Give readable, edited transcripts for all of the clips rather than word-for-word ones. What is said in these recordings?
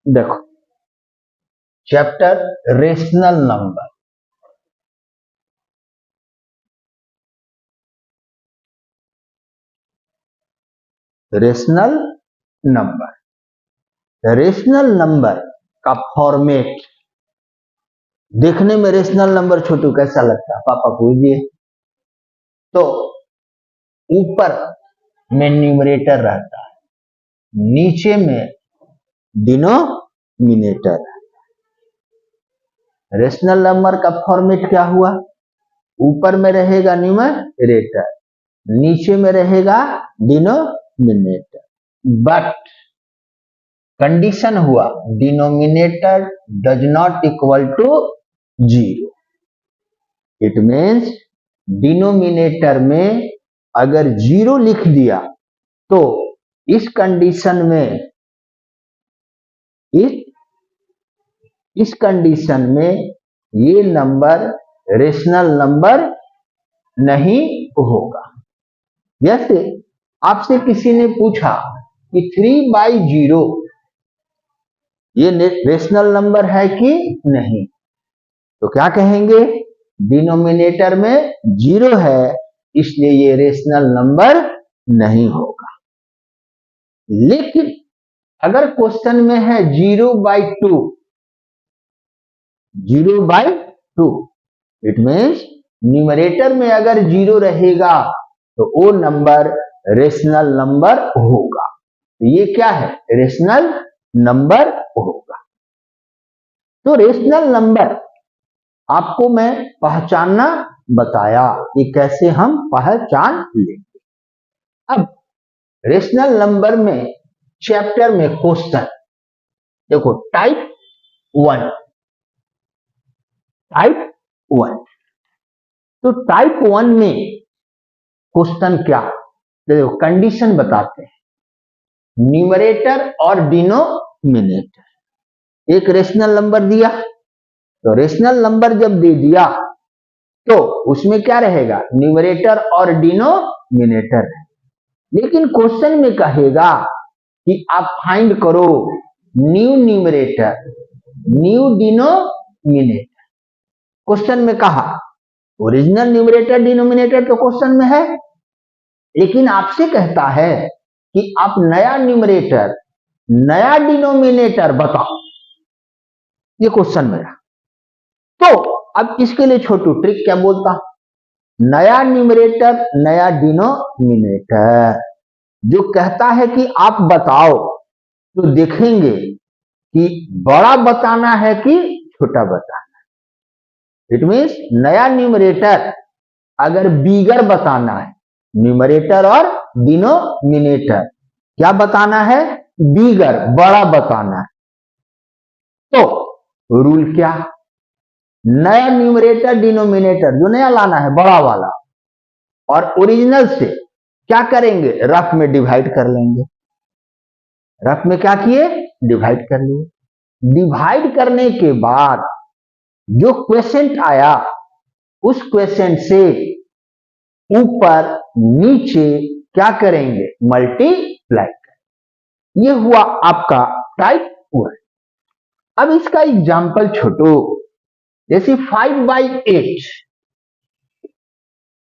देखो chapter rational number, rational number, rational number का format देखने में रेशनल नंबर छोटू कैसा लगता है पापा पूछ दिए। तो ऊपर में न्यूमरेटर रहता है, नीचे में डिनोमिनेटर। रेशनल नंबर का फॉर्मेट क्या हुआ, ऊपर में रहेगा न्यूमरेटर, नीचे में रहेगा डिनोमिनेटर, बट कंडीशन हुआ denominator does not equal to 0। It means denominator में अगर 0 लिख दिया तो इस कंडीशन में इस कंडीशन में ये नंबर रेशनल नंबर नहीं होगा। जैसे आपसे किसी ने पूछा कि 3/0 ये रेशनल नंबर है कि नहीं, तो क्या कहेंगे, डिनोमिनेटर में 0 है इसलिए ये रेशनल नंबर नहीं होगा। लेकिन अगर क्वेश्चन में है 0/2, 0/2, इट मीन्स न्यूमरेटर में अगर 0 रहेगा तो वो नंबर रेशनल नंबर होगा। तो ये क्या है, रेशनल नंबर होगा। तो रेशनल नंबर आपको मैं पहचानना बताया कि कैसे हम पहचान लेंगे। अब रेशनल नंबर में चैप्टर में क्वेश्चन देखो, टाइप 1, टाइप 1। तो टाइप 1 में क्वेश्चन क्या, देखो कंडीशन बताते हैं, न्यूमरेटर और डिनोमिनेटर, एक रेशनल नंबर दिया, तो रेशनल नंबर जब दे दिया तो उसमें क्या रहेगा, न्यूमरेटर और डिनोमिनेटर। लेकिन क्वेश्चन में कहेगा कि आप फाइंड करो new numerator new denominator. Question में कहा ओरिजिनल न्यूमरेटर डिनोमिनेटर तो क्वेश्चन में है, लेकिन आपसे कहता है कि आप नया न्यूमरेटर नया डिनोमिनेटर बताओ, ये क्वेश्चन मेरा। तो अब इसके लिए छोटू ट्रिक क्या बोलता, नया न्यूमरेटर नया डिनोमिनेटर जो कहता है कि आप बताओ, तो देखेंगे कि बड़ा बताना है कि छोटा बताना है। इट मीन्स नया न्यूमरेटर अगर बिगर बताना है, न्यूमरेटर और डिनोमिनेटर क्या बताना है, बिगर बड़ा बताना है, तो रूल क्या, नया न्यूमरेटर डिनोमिनेटर जो नया लाना है बड़ा वाला, और ओरिजिनल से क्या करेंगे, रफ में डिवाइड कर लेंगे। रफ में क्या किए, डिवाइड कर लिए। डिवाइड करने के बाद जो क्वेश्चन आया उस क्वेश्चन से ऊपर नीचे क्या करेंगे, मल्टीप्लाई करेंगे। ये हुआ आपका टाइप 1। अब इसका एग्जाम्पल छोटो, जैसे 5/8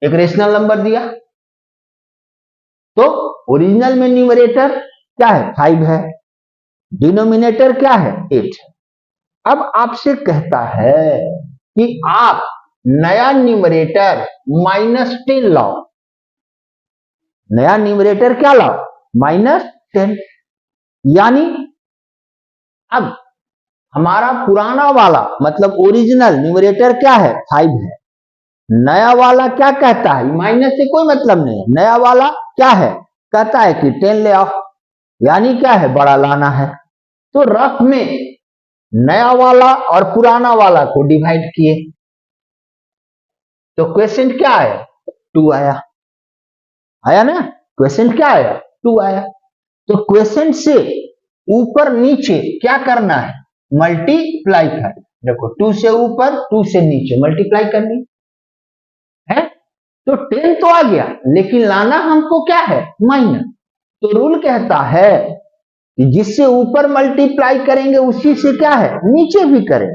एक रेशनल नंबर दिया, तो ओरिजिनल में न्यूमरेटर क्या है, 5 है, डिनोमिनेटर क्या है, 8 है। अब आपसे कहता है कि आप नया न्यूमरेटर -10 लाओ, नया न्यूमरेटर क्या लाओ, -10। यानी अब हमारा पुराना वाला मतलब ओरिजिनल न्यूमरेटर क्या है, 5 है, नया वाला क्या कहता है, माइनस से कोई मतलब नहीं है, नया वाला क्या है, कहता है कि 10 ले आओ, यानी क्या है, बड़ा लाना है। तो रफ में नया वाला और पुराना वाला को डिवाइड किए, तो क्वेश्चन क्या आया, 2 आया, आया ना, क्वेश्चन क्या आया, 2 आया। तो क्वेश्चन से ऊपर नीचे क्या करना है, मल्टीप्लाई कर, देखो 2 से ऊपर 2 से नीचे मल्टीप्लाई करनी है। तो 10 तो आ गया, लेकिन लाना हमको क्या है, माइनस। तो रूल कहता है कि जिससे ऊपर मल्टीप्लाई करेंगे उसी से क्या है नीचे भी करें।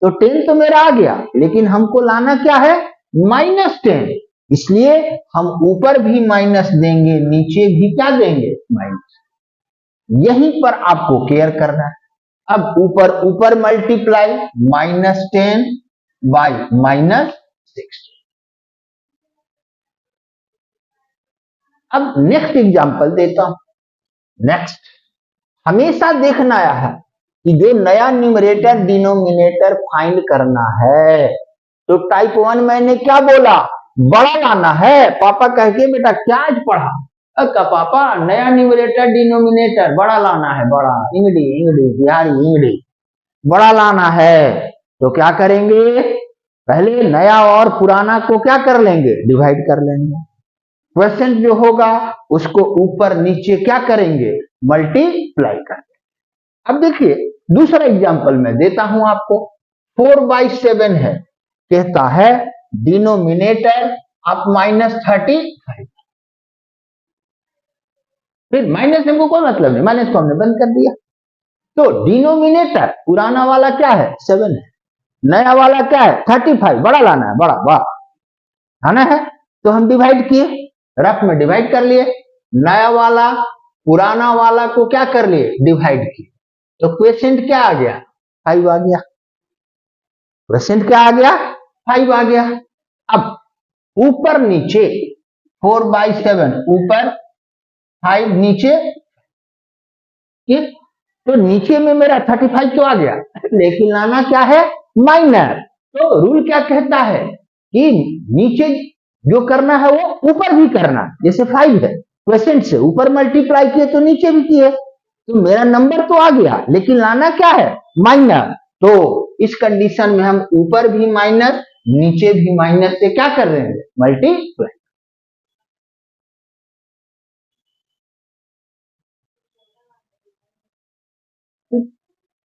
तो 10 तो मेरा आ गया, लेकिन हमको लाना क्या है -10, इसलिए हम ऊपर भी माइनस देंगे, नीचे भी क्या देंगे माइनस। यहीं पर आपको केयर करना है। अब ऊपर ऊपर मल्टीप्लाई -10 बाई -60। अब नेक्स्ट एग्जांपल देता हूं। नेक्स्ट, हमेशा देखना है कि जो नया न्यूमरेटर डिनोमिनेटर फाइंड करना है, तो टाइप 1 मैंने क्या बोला, बड़ा लाना है। पापा कह के बेटा क्या आज पढ़ा, का पापा नया न्यूमरेटर डिनोमिनेटर बड़ा लाना है, बड़ा इंगड़ी इंगड़ी बिहारी इंगड़ी बड़ा लाना है। तो क्या करेंगे, पहले नया और पुराना को क्या कर लेंगे, डिवाइड कर लेंगे। क्वेश्चन जो होगा उसको ऊपर नीचे क्या करेंगे, मल्टीप्लाई करेंगे। अब देखिए दूसरा एग्जांपल मैं देता हूं आपको। 4/7 है, कहता है डिनोमिनेटर आप -35। फिर माइनस हमको कोई मतलब नहीं, माइनस को हमने बंद कर दिया। तो डिनोमिनेटर पुराना वाला क्या है 7 है, नया वाला क्या है 35, बड़ा लाना है, बड़ा बड़ा आना है। तो हम डिवाइड किए, रफ में डिवाइड कर लिए, नया वाला पुराना वाला को क्या कर लिए डिवाइड किए। तो क्वेश्चन क्या आ गया 5 आ गया। क्वेश्चन क्या आ गया 5 आ गया। अब ऊपर नीचे 4/7 ऊपर 5 नीचे, तो नीचे में मेरा 35 तो आ गया, लेकिन लाना क्या है माइनस। तो रूल क्या कहता है कि नीचे जो करना है वो ऊपर भी करना, जैसे 5 है क्वेश्चन से ऊपर मल्टीप्लाई किए तो नीचे भी किए, तो मेरा नंबर तो आ गया, लेकिन लाना क्या है माइनस। तो इस कंडीशन में हम ऊपर भी माइनस नीचे भी माइनस से क्या कर रहे हैं मल्टीप्लाई।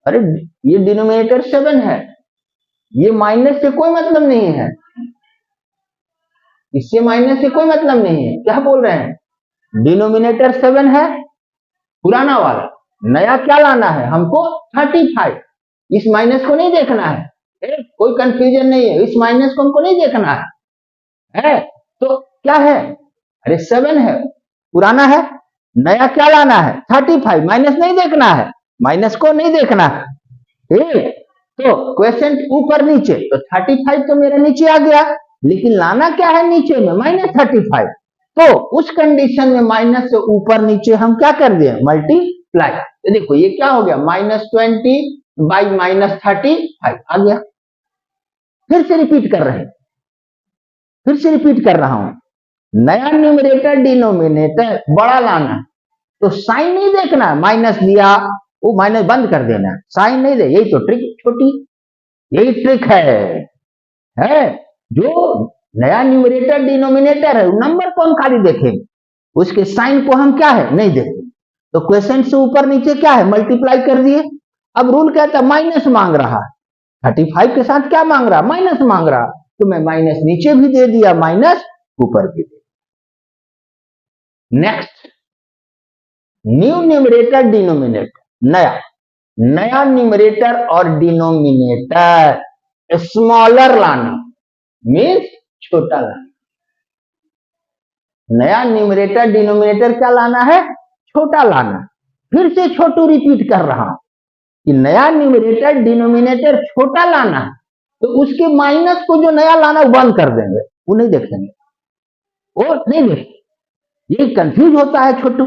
अरे ये डिनोमिनेटर 7 है, ये माइनस से कोई मतलब नहीं है, इससे माइनस से कोई मतलब नहीं है। क्या बोल रहे हैं, डिनोमिनेटर 7 है पुराना वाला, नया क्या लाना है हमको 35। इस माइनस को नहीं देखना है, कोई कंफ्यूजन नहीं है, इस माइनस को हमको नहीं देखना है। तो क्या है, अरे 7 है पुराना है, नया क्या लाना है 35, माइनस नहीं देखना है, माइनस को नहीं देखना है। तो क्वेश्चन ऊपर नीचे, तो 35 तो मेरा नीचे आ गया, लेकिन लाना क्या है नीचे में -35। तो उस कंडीशन में माइनस से ऊपर नीचे हम क्या कर दिए मल्टीप्लाई। तो देखो ये क्या हो गया -20 बाई -35 आ गया। फिर से रिपीट कर रहे हैं, फिर से रिपीट कर रहा हूं, नया न्यूमरेटर डिनोमिनेटर बड़ा लाना, तो साइन नहीं देखना है, माइनस दिया वो माइनस बंद कर देना, साइन नहीं दे, यही तो ट्रिक छोटी, यही ट्रिक है। जो नया न्यूमरेटर डिनोमिनेटर है नंबर को हम खाली देखेंगे, उसके साइन को हम क्या है नहीं देखेंगे। तो क्वेश्चन से ऊपर नीचे क्या है मल्टीप्लाई कर दिए। अब रूल कहता है माइनस मांग रहा है, 35 के साथ क्या मांग रहा माइनस मांग रहा, तो मैं माइनस नीचे भी दे दिया माइनस ऊपर भी दे। नेक्स्ट, न्यू न्यूमरेटर डिनोमिनेटर, नया न्यूमरेटर और डिनोमिनेटर स्मॉलर लाना, मीन्स छोटा लाना। नया न्यूमरेटर डिनोमिनेटर क्या लाना है छोटा लाना। फिर से छोटू रिपीट कर रहा हूं कि नया न्यूमरेटर डिनोमिनेटर छोटा लाना है, तो उसके माइनस को जो नया लाना बंद कर देंगे, वो नहीं देखेंगे, वो नहीं देखेंगे। ये कंफ्यूज होता है छोटू।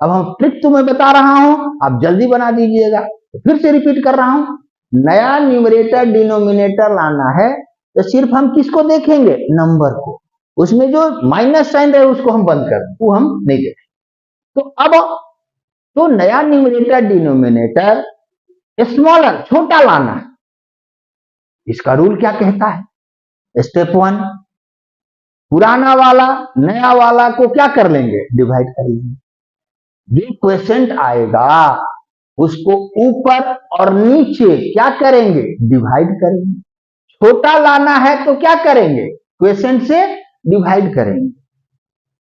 अब हम ट्रिक तुम्हें बता रहा हूं, आप जल्दी बना दीजिएगा। तो फिर से रिपीट कर रहा हूं, नया न्यूमरेटर डिनोमिनेटर लाना है तो सिर्फ हम किसको देखेंगे नंबर को, उसमें जो माइनस साइन रहे उसको हम बंद कर दें, वो हम नहीं देखेंगे। तो अब तो नया न्यूमरेटर डिनोमिनेटर स्मॉलर छोटा लाना है। इसका रूल क्या कहता है, स्टेप 1, पुराना वाला नया वाला को क्या कर लेंगे डिवाइड कर लेंगे। जो क्वेश्चन आएगा उसको ऊपर और नीचे क्या करेंगे डिवाइड करेंगे। छोटा लाना है तो क्या करेंगे क्वेश्चन से डिवाइड करेंगे,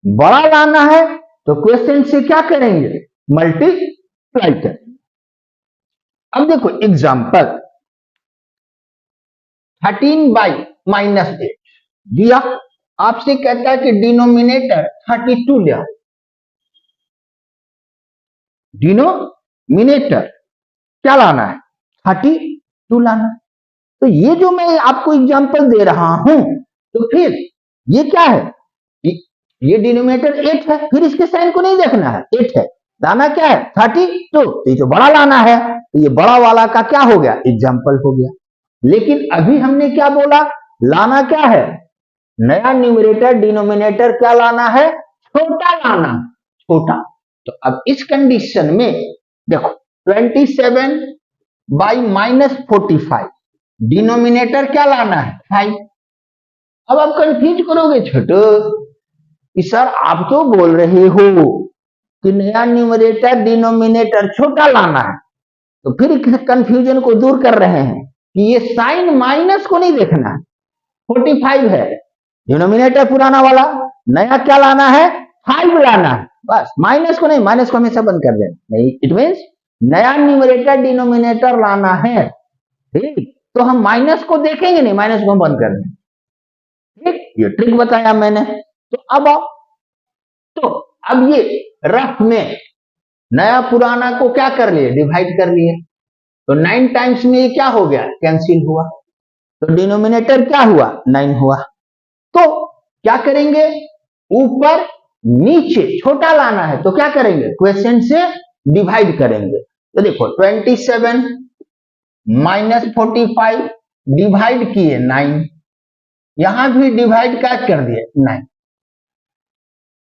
बड़ा लाना है तो क्वेश्चन से क्या करेंगे मल्टीप्लाई करेंगे। अब देखो एग्जाम्पल 13/-8 दिया, आपसे कहता है कि डिनोमिनेटर 32 ले आओ। डिनोमिनेटर क्या लाना है? 32 लाना है। तो ये जो मैं आपको एग्जाम्पल दे रहा हूं, तो फिर ये क्या है? ये डिनोमिनेटर 8 है, फिर इसके साइन को नहीं देखना है, 8 है, लाना क्या है? 32। तो ये जो बड़ा लाना है, तो ये बड़ा वाला का क्या हो गया? एग्जाम्पल हो गया। लेकिन अभी हमने क्या बोला? लाना क्या है? नया न्यूमरेटर डिनोमिनेटर क्या लाना है? छोटा लाना, छोटा। तो अब इस कंडीशन में देखो 27/-45 डिनोमिनेटर क्या लाना है? 5। अब आप कंफ्यूज करोगे छोटो कि सर आप तो बोल रहे हो कि नया न्यूमरेटर डिनोमिनेटर छोटा लाना है, तो फिर कंफ्यूजन को दूर कर रहे हैं कि ये साइन माइनस को नहीं देखना है। 45 है डिनोमिनेटर पुराना वाला, नया क्या लाना है? 5 लाना है, बस। माइनस को नहीं, माइनस को हमेशा बंद कर देना नहीं। इट मीन्स नया न्यूमरेटर डिनोमिनेटर लाना है, ठीक? तो हम माइनस को देखेंगे नहीं, माइनस को हम बंद कर देंगे, ठीक? ये ट्रिक बताया मैंने। तो अब ये रफ में नया पुराना को क्या कर लिए? डिवाइड कर लिए। तो 9 टाइम्स में ये क्या हो गया? कैंसिल हुआ। तो डिनोमिनेटर क्या हुआ? 9 हुआ। तो क्या करेंगे? ऊपर नीचे छोटा लाना है, तो क्या करेंगे? क्वेश्चन से डिवाइड करेंगे। तो देखो 27-45 डिवाइड किए 9, यहां भी डिवाइड क्या कर दिए? 9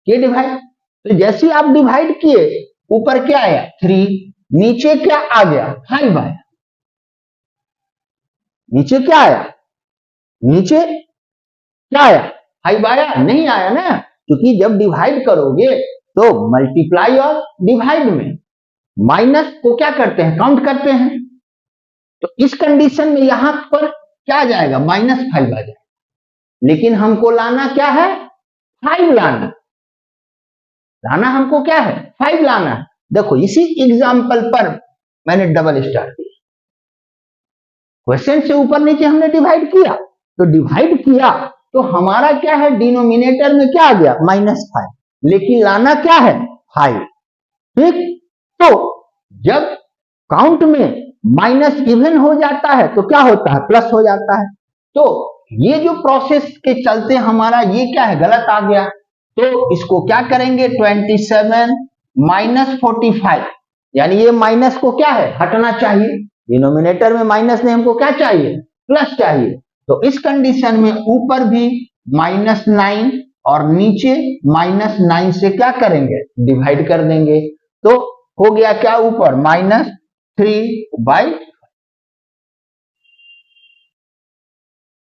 के डिवाइड। तो जैसे आप डिवाइड किए, ऊपर क्या आया? 3, नीचे क्या आ गया? 5 आया। नीचे क्या आया? नीचे क्या आया? 5 आया? नहीं आया ना, क्योंकि जब डिवाइड करोगे तो मल्टीप्लाई और डिवाइड में माइनस को क्या करते हैं? काउंट करते हैं। तो इस कंडीशन में यहां पर क्या आ जाएगा? -5 आ जाएगा। लेकिन हमको लाना क्या है? 5 लाना। लाना हमको क्या है? 5 लाना है। देखो इसी एग्जाम्पल पर मैंने डबल स्टार दिया। क्वेश्चन से ऊपर नीचे हमने डिवाइड किया, तो डिवाइड किया तो हमारा क्या है? डिनोमिनेटर में क्या आ गया? -5। लेकिन लाना क्या है? 5, ठीक? तो जब काउंट में माइनस इवन हो जाता है तो क्या होता है? प्लस हो जाता है। तो ये जो प्रोसेस के चलते हमारा ये क्या है? गलत आ गया। तो इसको क्या करेंगे? 27-45, यानी ये माइनस को क्या है? हटना चाहिए। डिनोमिनेटर में माइनस नहीं, हमको क्या चाहिए? प्लस चाहिए। तो इस कंडीशन में ऊपर भी -9 और नीचे -9 से क्या करेंगे? डिवाइड कर देंगे। तो हो गया क्या? ऊपर -3/4